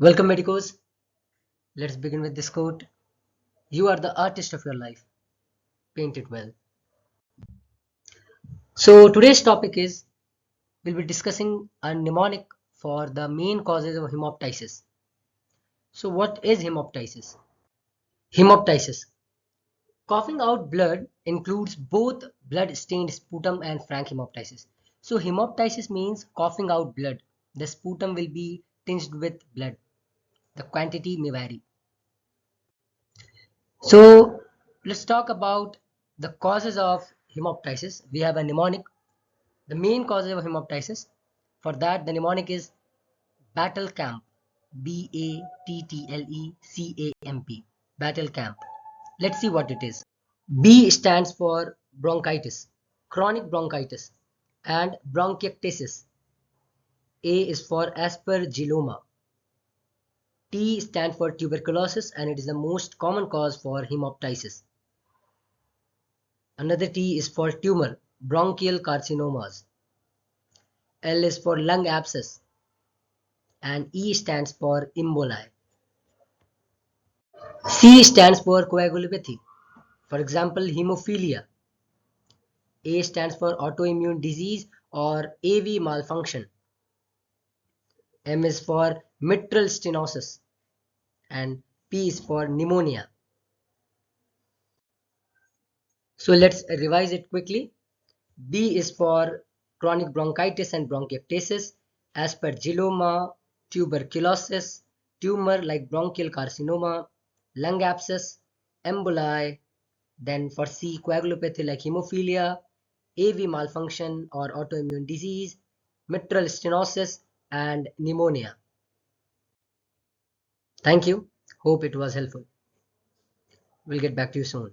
Welcome, medicos. Let's begin with this quote. You are the artist of your life. Paint it well. So today's topic is we'll be discussing a mnemonic for the main causes of hemoptysis. So what is hemoptysis? Hemoptysis. Coughing out blood includes both blood-stained sputum and frank hemoptysis. So hemoptysis means coughing out blood. The sputum will be tinged with blood. The quantity may vary. So let's talk about the causes of hemoptysis. We have a mnemonic. The main causes of hemoptysis. For that, the mnemonic is battle camp. BATTLECAMP. Battle camp. Let's see what it is. B stands for bronchitis, chronic bronchitis, and bronchiectasis. A is for aspergilloma. T stands for tuberculosis, and it is the most common cause for hemoptysis. Another T is for tumor, bronchial carcinomas. L is for lung abscess, and E stands for emboli. C stands for coagulopathy. For example, hemophilia. A stands for autoimmune disease or AV malfunction. M is for mitral stenosis, and P is for pneumonia. So let's revise it quickly. B is for chronic bronchitis and bronchiectasis, aspergilloma, tuberculosis, tumor like bronchial carcinoma, lung abscess, emboli. Then for C, coagulopathy like hemophilia, AV malfunction or autoimmune disease, mitral stenosis, and pneumonia. Thank you. Hope it was helpful. We'll get back to you soon.